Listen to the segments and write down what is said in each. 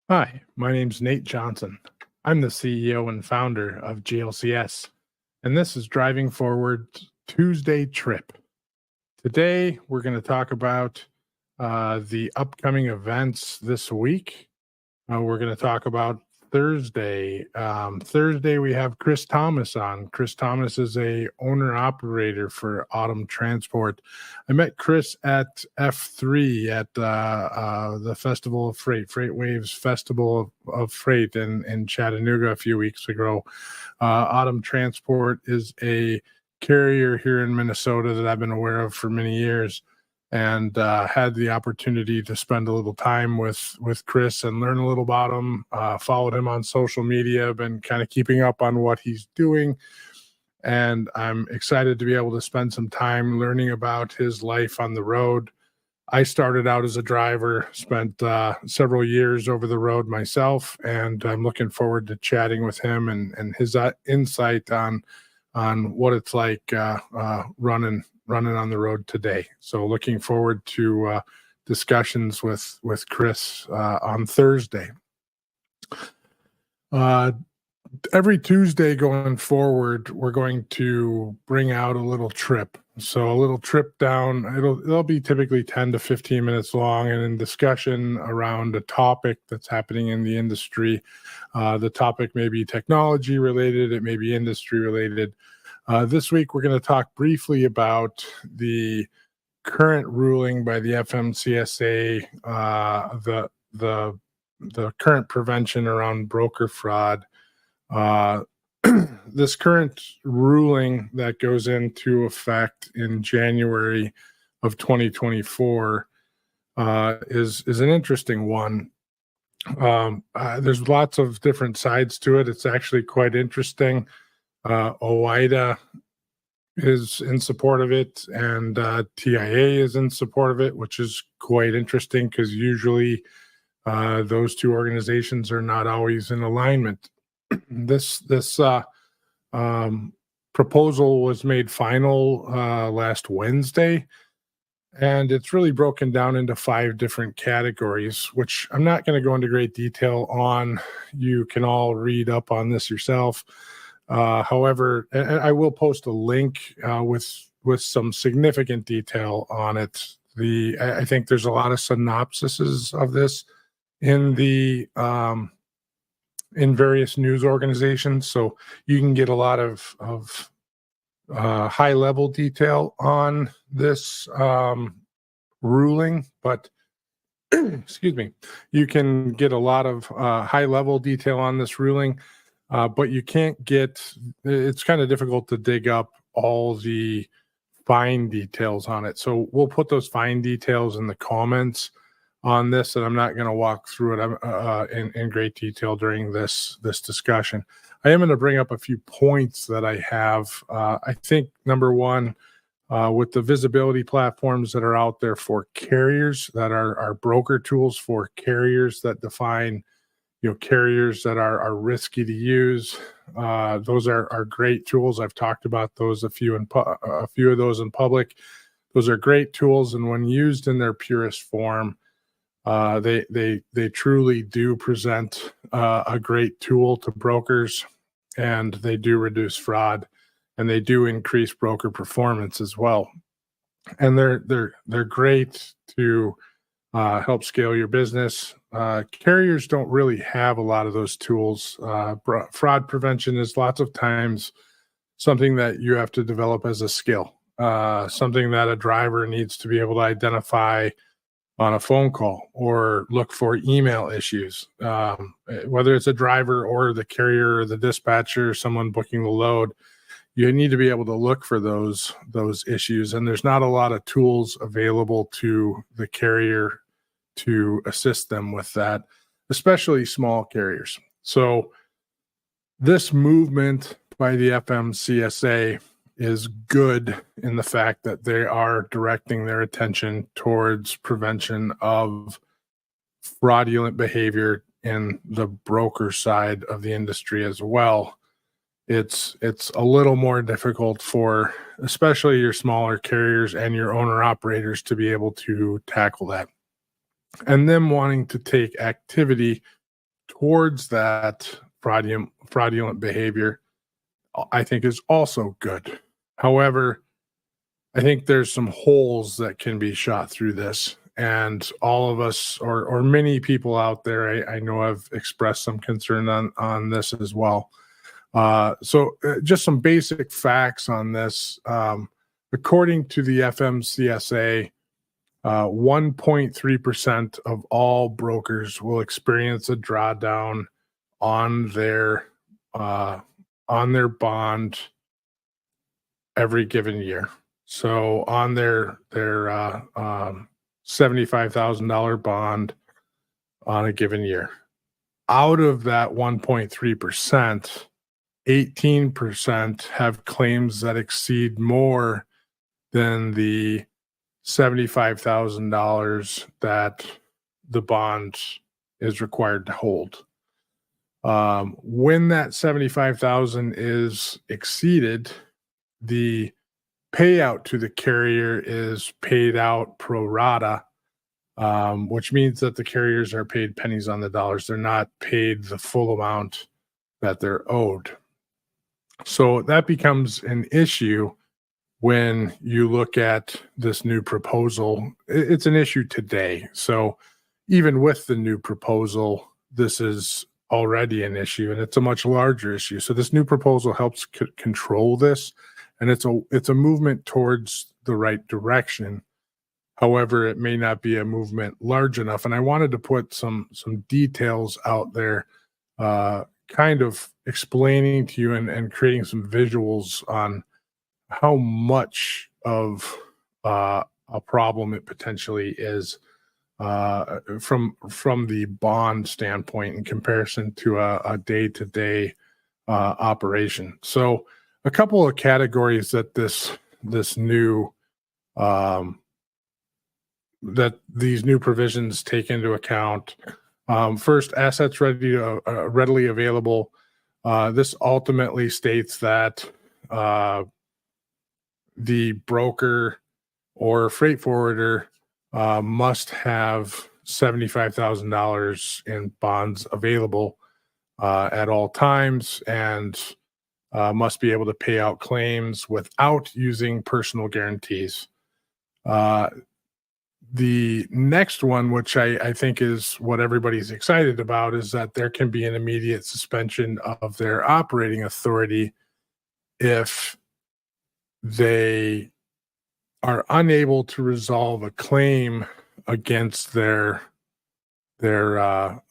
Hi, my name's Nate Johnson. I'm the CEO and founder of GLCS, and this is Driving Forward Tuesday Trip. Today, we're going to talk about the upcoming events this week. We're going to talk about Thursday. Thursday, we have Chris Thomas on. Chris Thomas is a owner-operator for Autumn Transport. I met Chris at F3 at the Festival of Freight, Freight Waves Festival of Freight in Chattanooga a few weeks ago. Autumn Transport is a carrier here in Minnesota that I've been aware of for many years, and had the opportunity to spend a little time with Chris and learn a little about him. Followed him on social media, been kind of keeping up on what he's doing, and I'm excited to be able to spend some time learning about his life on the road. I started out as a driver, spent several years over the road myself, and I'm looking forward to chatting with him and his insight on what it's like running on the road today. So looking forward to discussions with Chris on Thursday. Every Tuesday going forward, we're going to bring out a little trip. So a little trip down, it'll be typically 10 to 15 minutes long, and in discussion around a topic that's happening in the industry. The topic may be technology related, it may be industry related. This week, we're going to talk briefly about the current ruling by the FMCSA, the current prevention around broker fraud. This current ruling that goes into effect in January of 2024 is an interesting one. There's lots of different sides to it. It's actually quite interesting. OIDA is in support of it, and TIA is in support of it, which is quite interesting because usually those two organizations are not always in alignment. This proposal was made final last Wednesday, and it's really broken down into 5 different categories, which I'm not going to go into great detail on. You can all read up on this yourself. However, and I will post a link with some significant detail on it. I think there's a lot of synopsises of this in the in various news organizations, so you can get a lot of high level detail on this ruling, but excuse me, you can get a lot of high level detail on this ruling. But you can't it's kind of difficult to dig up all the fine details on it. So we'll put those fine details in the comments on this, and I'm not going to walk through it in great detail during this discussion. I am going to bring up a few points that I have. I think number one, with the visibility platforms that are out there for carriers that are broker tools for carriers that define carriers that are risky to use. Those are great tools. I've talked about those a few of those in public. Those are great tools, and when used in their purest form, they truly do present a great tool to brokers, and they do reduce fraud, and they do increase broker performance as well. And they're great to help scale your business. Carriers don't really have a lot of those tools. Fraud prevention is lots of times something that you have to develop as a skill, something that a driver needs to be able to identify on a phone call or look for email issues, whether it's a driver or the carrier or the dispatcher, someone booking the load. You need to be able to look for those issues, and there's not a lot of tools available to the carrier to assist them with that, especially small carriers. So this movement by the FMCSA is good in the fact that they are directing their attention towards prevention of fraudulent behavior in the broker side of the industry as well. It's a little more difficult for especially your smaller carriers and your owner operators to be able to tackle that. And them wanting to take activity towards that fraudulent behavior, I think is also good. However, I think there's some holes that can be shot through this. And all of us, or many people out there, I know have expressed some concern on this as well. Just some basic facts on this. According to the FMCSA, 1.3% of all brokers will experience a drawdown on their bond every given year. So on their $75,000 bond on a given year, out of that 1.3%, 18% have claims that exceed more than the $75,000 that the bond is required to hold. When that 75,000 is exceeded, the payout to the carrier is paid out pro rata, which means that the carriers are paid pennies on the dollars. They're not paid the full amount that they're owed. So that becomes an issue when you look at this new proposal. It's an issue today. So even with the new proposal, this is already an issue, and it's a much larger issue. So this new proposal helps control this, and it's a movement towards the right direction. However, it may not be a movement large enough. And I wanted to put some details out there, kind of explaining to you and creating some visuals on how much of a problem it potentially is from the bond standpoint in comparison to a day-to-day operation. So a couple of categories that this new that these new provisions take into account. First, assets readily available. This ultimately states that the broker or freight forwarder must have $75,000 in bonds available at all times, and must be able to pay out claims without using personal guarantees. The next one, which I think is what everybody's excited about, is that there can be an immediate suspension of their operating authority if they are unable to resolve a claim against their if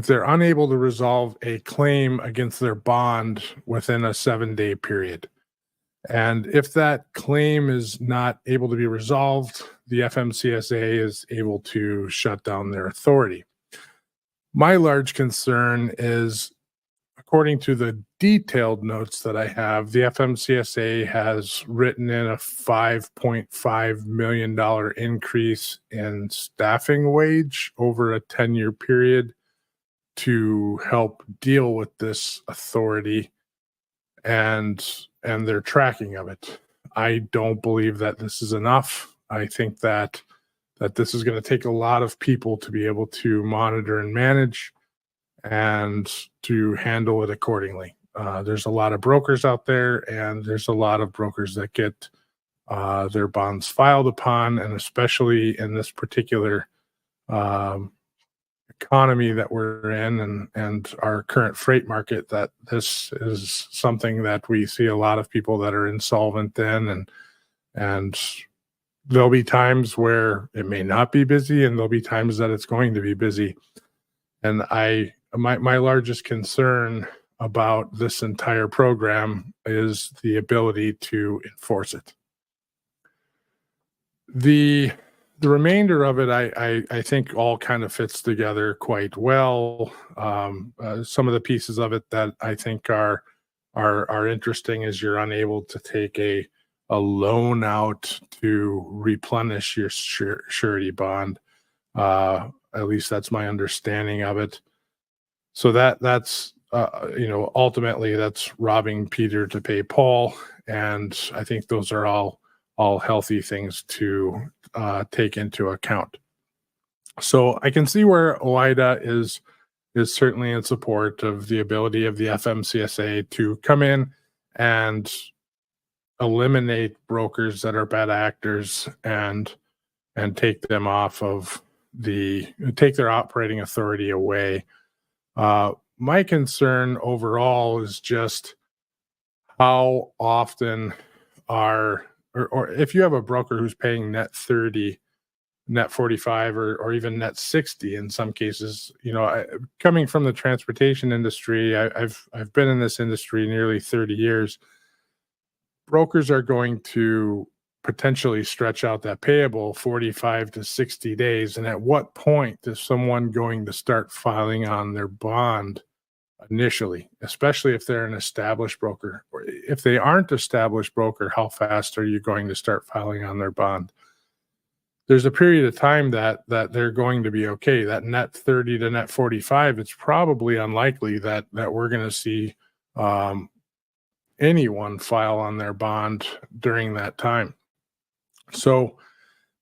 they're unable to resolve a claim against their bond within a 7-day period. And if that claim is not able to be resolved, the FMCSA is able to shut down their authority. My large concern is, according to the detailed notes that I have, the FMCSA has written in a $5.5 million increase in staffing wage over a 10-year period to help deal with this authority and their tracking of it. I don't believe that this is enough. I think that this is going to take a lot of people to be able to monitor and manage and to handle it accordingly. There's a lot of brokers out there, and there's a lot of brokers that get their bonds filed upon, and especially in this particular economy that we're in and our current freight market, that this is something that we see a lot of people that are insolvent in, and there'll be times where it may not be busy, and there'll be times that it's going to be busy. And my largest concern about this entire program is the ability to enforce it. The remainder of it, I think, all kind of fits together quite well. Some of the pieces of it that I think are interesting is you're unable to take a loan out to replenish your surety bond. At least that's my understanding of it. So that's ultimately that's robbing Peter to pay Paul, and I think those are all healthy things to take into account. So I can see where OIDA is certainly in support of the ability of the FMCSA to come in and eliminate brokers that are bad actors and take them off of take their operating authority away. My concern overall is just how often or if you have a broker who's paying net 30, net 45, or even net 60 in some cases, coming from the transportation industry, I've been in this industry nearly 30 years. Brokers are going to potentially stretch out that payable 45 to 60 days. And at what point is someone going to start filing on their bond initially, especially if they're an established broker? Or if they aren't established broker, how fast are you going to start filing on their bond? There's a period of time that they're going to be okay. That net 30 to net 45, it's probably unlikely that we're going to see anyone file on their bond during that time. So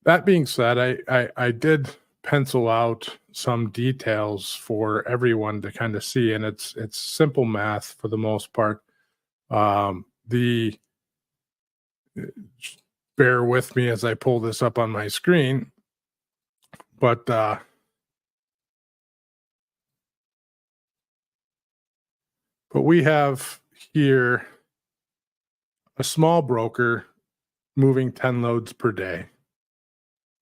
that being said, I did pencil out some details for everyone to kind of see, and it's simple math for the most part. Bear with me as I pull this up on my screen, but we have here a small broker moving 10 loads per day.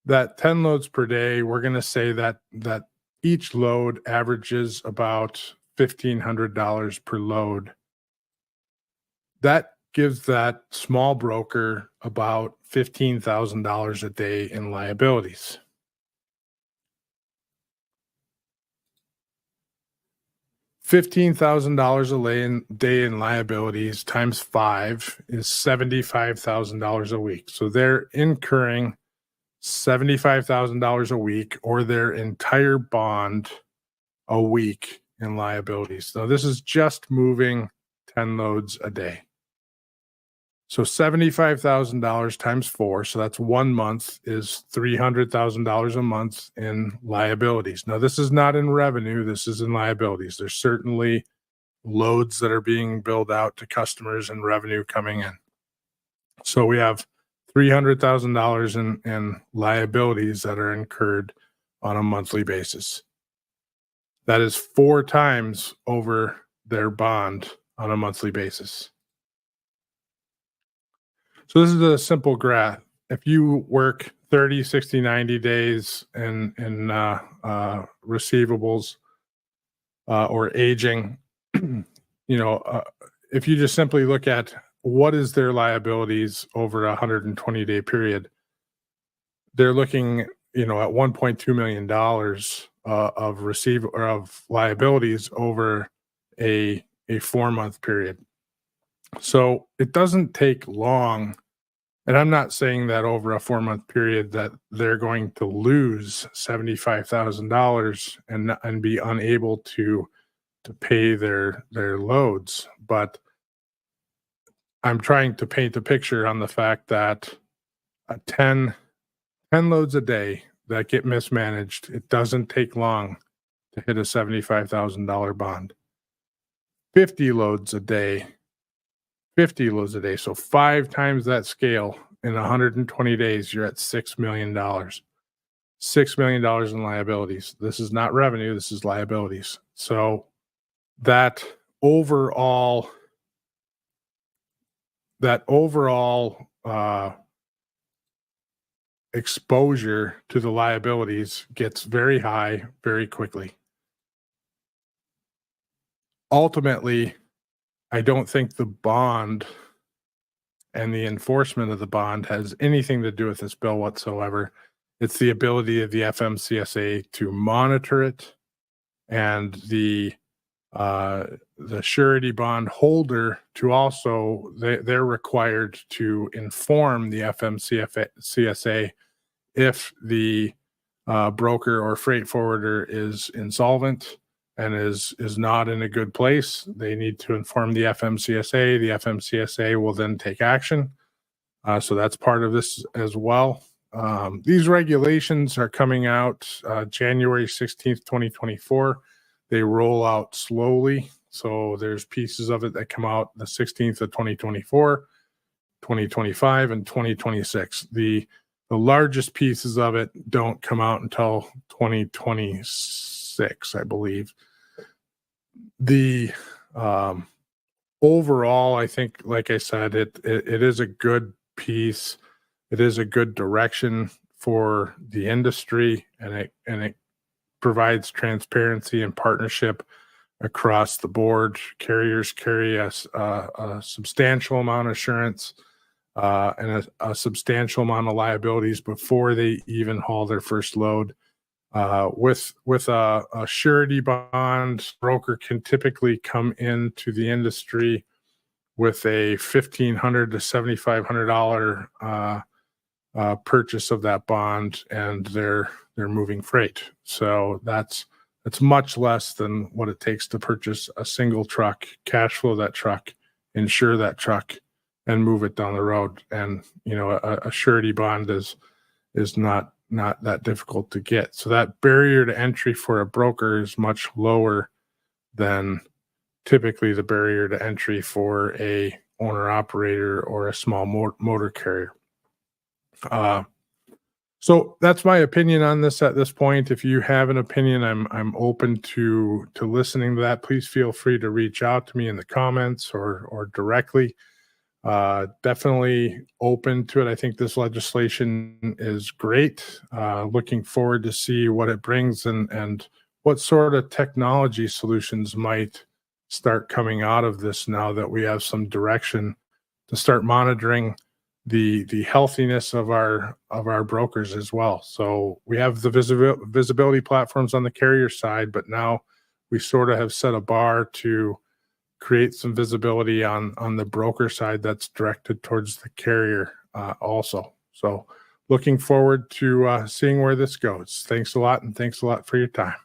That 10 loads per day, we're going to say that each load averages about $1,500 per load. That gives that small broker about $15,000 a day in liabilities. $15,000 a day in liabilities times 5 is $75,000 a week. So they're incurring $75,000 a week, or their entire bond a week in liabilities. Now, this is just moving 10 loads a day. So $75,000 times 4, so that's 1 month, is $300,000 a month in liabilities. Now, this is not in revenue, this is in liabilities. There's certainly loads that are being billed out to customers and revenue coming in. So we have $300,000 in liabilities that are incurred on a monthly basis. That is 4 times over their bond on a monthly basis. So this is a simple graph. If you work 30, 60, 90 days in receivables or aging, if you just simply look at what is their liabilities over a 120-day period, they're looking, at $1.2 million of liabilities over a 4-month period. So it doesn't take long, and I'm not saying that over a 4-month period that they're going to lose $75,000 and be unable to pay their loads, but I'm trying to paint a picture on the fact that 10 loads a day that get mismanaged, it doesn't take long to hit a $75,000 bond. 50 loads a day, so 5 times that scale in 120 days, you're at $6 million. $6 million in liabilities. This is not revenue, this is liabilities. So that overall exposure to the liabilities gets very high very quickly. Ultimately, I don't think the bond and the enforcement of the bond has anything to do with this bill whatsoever. It's the ability of the FMCSA to monitor it, and the surety bond holder to also, they're required to inform the FMCSA if the broker or freight forwarder is insolvent and is not in a good place. They need to inform the FMCSA. The FMCSA will then take action. So that's part of this as well. these regulations are coming out January 16th, 2024. They roll out slowly. So there's pieces of it that come out the 16th of 2024, 2025, and 2026. The largest pieces of it don't come out until 2026, I believe. The overall, I think, like I said, it is a good piece. It is a good direction for the industry, and it provides transparency and partnership across the board. Carriers carry a substantial amount of assurance and a substantial amount of liabilities before they even haul their first load. With a surety bond, broker can typically come into the industry with a $1,500 to $7,500 purchase of that bond, and they're moving freight. So that's much less than what it takes to purchase a single truck, cash flow that truck, insure that truck, and move it down the road. And a surety bond is not that difficult to get. So that barrier to entry for a broker is much lower than typically the barrier to entry for a owner operator or a small motor carrier. So that's my opinion on this at this point. If you have an opinion, I'm open to listening to that. Please feel free to reach out to me in the comments or directly. Definitely open to it. I think this legislation is great. Looking forward to see what it brings and what sort of technology solutions might start coming out of this now that we have some direction to start monitoring the healthiness of our brokers as well. So we have the visibility platforms on the carrier side, but now we sort of have set a bar to create some visibility on the broker side that's directed towards the carrier also. So looking forward to seeing where this goes. Thanks a lot, and thanks a lot for your time.